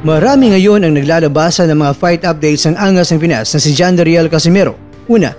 Marami ngayon ang naglalabasa ng mga fight updates ng angas ng Pinas na si Jandariel Casimero. Una.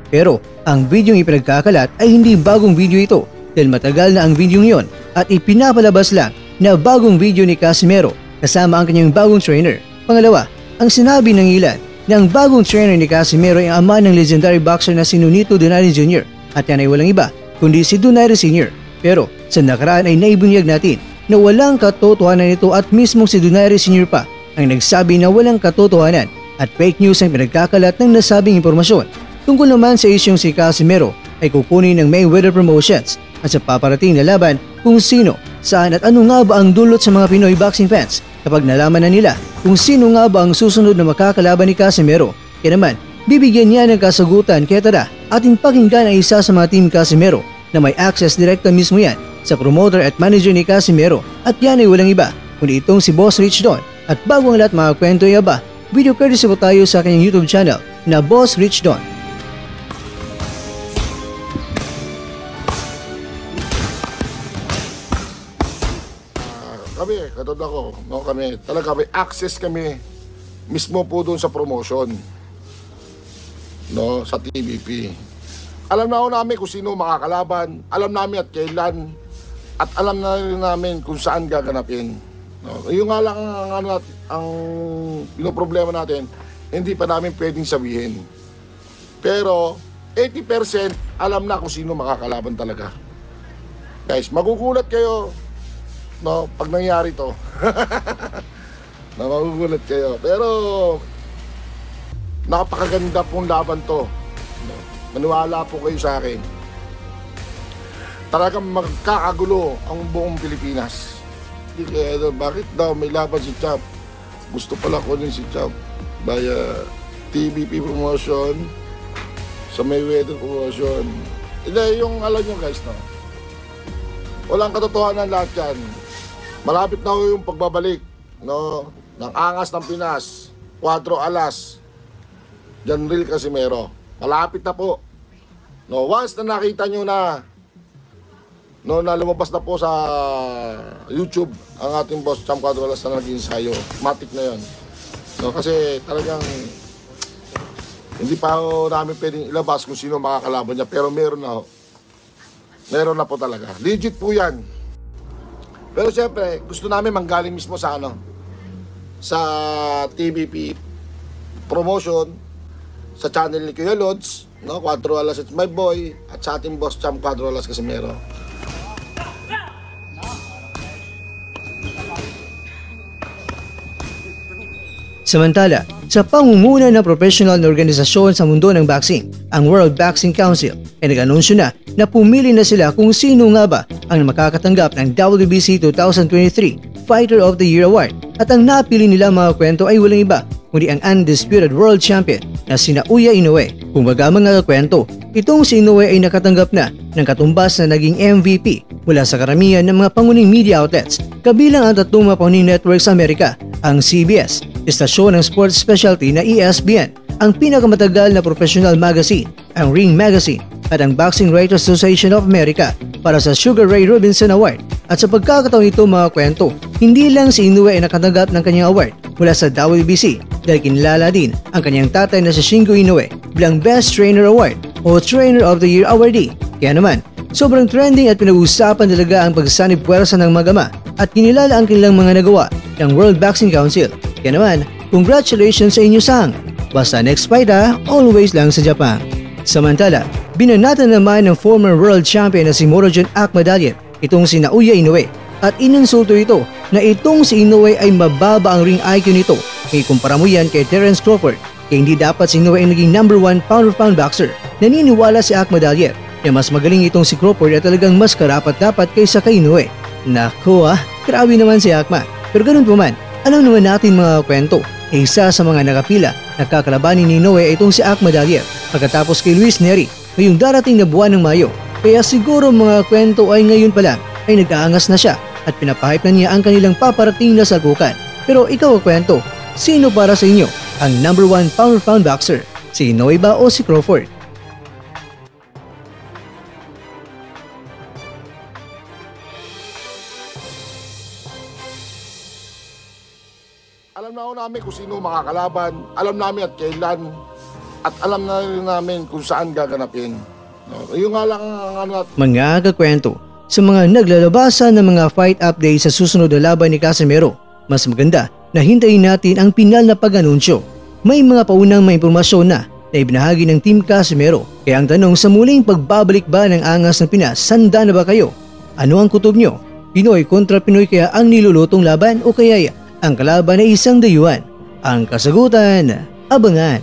Pero ang videong ipinagkakalat ay hindi bagong video ito dahil matagal na ang video yon at ipinapalabas lang na bagong video ni Casimero kasama ang kanyang bagong trainer. Pangalawa, ang sinabi ng ilan na ang bagong trainer ni Casimero ay ang ama ng legendary boxer na si Nonito Donaire Jr. at yan ay walang iba kundi si Donaire Sr. Pero sa nakaraan ay naibunyag natin na walang katotohanan ito at mismong si Donaire Sr. pa ang nagsabi na walang katotohanan at fake news ang pinagkakalat ng nasabing impormasyon. Tungkol naman sa isyong si Casimero ay kukunin ng Mayweather Promotions at sa paparating na laban kung sino, saan at ano nga ba ang dulot sa mga Pinoy boxing fans kapag nalaman na nila kung sino nga ba ang susunod na makakalaban ni Casimero. Kaya naman, bibigyan niya ng kasagutan kaya tara ating pakinggan ang isa sa mga team Casimero na may access direkta mismo yan sa promoter at manager ni Casimero at yan ay walang iba kundi itong si Boss Rich Don. At bago ang lahat mga kwento ay aba, video courtesy po tayo sa kanyang YouTube channel na Boss Rich Don. Kami, katulad ako, no, kami, talaga may access kami mismo po doon sa promotion, no, sa TVP. Alam na ho namin kung sino makakalaban, alam namin at kailan, at alam na rin namin kung saan gaganapin. No, yung nga lang ang pinoproblema natin, hindi pa namin pwedeng sabihin. Pero 80% alam na kung sino makakalaban talaga. Guys, magugulat kayo, no, pag nangyari to. Na magugulat kayo. Pero napakaganda pong laban to. No, maniwala po kayo sa akin. Talagang magkakagulo ang buong Pilipinas. Kaya bakit daw may laban si Champ? Gusto pala kunin si Champ via TVP promotion sa Mayweather promotion. Hindi, yung alam nyo guys, no? Walang katotohanan lahat yan. Malapit na ho yung pagbabalik, no, ng angas ng Pinas, 4 alas, Jandariel Casimero. Malapit na po. No, once na nakita nyo na, no, na lumabas na po sa YouTube ang ating boss Champ 4 alas na nag-ensayo, matik na yun. No, kasi talagang hindi pa ho namin pwedeng ilabas kung sino makakalaban niya, pero meron na ho. Meron na po talaga. Legit po yan. Pero siyempre, gusto namin manggaling mismo sa sa TVP promotion, sa channel ni Kuya Lods, no, 4 alas it's my boy, at sa ating boss Champ 4 alas Casimero. Samantala, sa pangunguna ng professional na organisasyon sa mundo ng boxing, ang World Boxing Council ay nag-anunsyo na pumili na sila kung sino nga ba ang makakatanggap ng WBC 2023 Fighter of the Year Award. At ang napili nila mga kwento ay walang iba kundi ang undisputed world champion na sina Uya Inoue. Kung baga mga kwento, itong si Inoue ay nakatanggap na ng katumbas na naging MVP mula sa karamihan ng mga pangunahing media outlets, kabilang ang tatlong mga pangunahing network sa Amerika, ang CBS, istasyon ng sports specialty na ESPN, ang pinakamatagal na professional magazine, ang Ring Magazine, at ang Boxing Writers Association of America para sa Sugar Ray Robinson Award. At sa pagkakataon ito mga kwento, hindi lang si Inoue ay nakatanggap ng kanyang award mula sa WBC dahil kinilala din ang kanyang tatay na si Shingo Inoue bilang Best Trainer Award o Trainer of the Year awardee. Kaya naman, sobrang trending at pinag-uusapan talaga ang pagsanib puwersa ng magama at kinilala ang kanilang mga nagawa ng World Boxing Council. Kaya naman, congratulations sa inyo sang! Basta next fight always lang sa Japan. Samantala, binanatan naman ng former world champion na si Murodjon Akhmadaliev itong si Uya Inoue at ininsulto ito na itong si Inoue ay mababa ang ring IQ nito. Kaya kumpara mo yan kay Terence Crawford, kaya hindi dapat si Inoue ay naging #1 pound-for-pound boxer. Naniniwala si Akhmadaliev na mas magaling itong si Crawford at talagang mas karapat-dapat kaysa kay Inoue. Naku grabe naman si Akhma. Pero ganun pa man, alam naman natin mga kwento, isa sa mga nakapila na kakalabanin ni Inoue ay itong si Akhmadaliev pagkatapos kay Luis Nery ngayong darating na buwan ng Mayo. Kaya siguro mga kwento ay ngayon pa lang ay nag-aangas na siya at pinapahype na niya ang kanilang paparating na sagukan. Pero ikaw ang kwento, sino para sa inyo ang #1 pound-for-pound boxer? Si Inoue ba o si Crawford? Alam na ho namin kung sino makakalaban, alam namin at kailan, at alam na rin namin kung saan gaganapin. No, yung nga lang ang mga kakwento, sa mga naglalabasan ng mga fight update sa susunod na laban ni Casimero, mas maganda na hintayin natin ang pinal na pag-anunsyo. May mga paunang may impormasyon na ibinahagi ng Team Casimero. Kaya ang tanong sa muling pagbabalik ba ng Angas ng Pinas, sanda na ba kayo? Ano ang kutob nyo? Pinoy kontra Pinoy kaya ang nilulutong laban o kaya ang kalaban ay isang dayuhan? Ang kasagutan, abangan.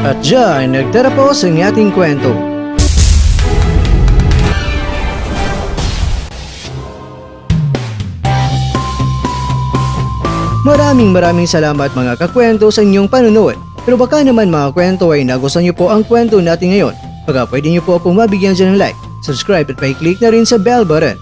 At dyan, nagtatapos ang ating kwento. Maraming salamat mga kakwento sa inyong panonood. Pero baka naman mga kwento ay nagustuhan niyo po ang kwento natin ngayon. Baka pwede niyo po akong mabigyan dyan ng like, subscribe at pa-click na rin sa bell button.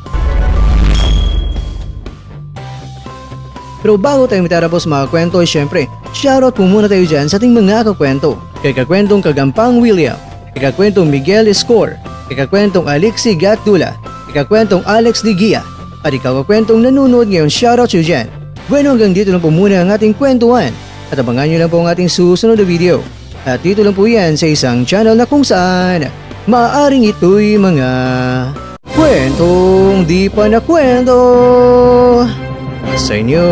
Pero bago tayo matapos mga kwento ay syempre, shoutout po muna tayo dyan sa ating mga kakwento. Kay kakwentong Kagampang William, kay kakwentong Miguel Escor, kay kakwentong Alexi Gatdula, kay kakwentong Alex Digia, at ikaw kakwentong nanonood ngayon, shoutout siyo dyan. Bueno, hanggang dito lang po muna ang ating kwentuhan at abangan nyo lang po ang ating susunod na video. At dito lang po yan sa isang channel na kung saan maaaring ito'y mga kwentong di pa na kwento sa inyo.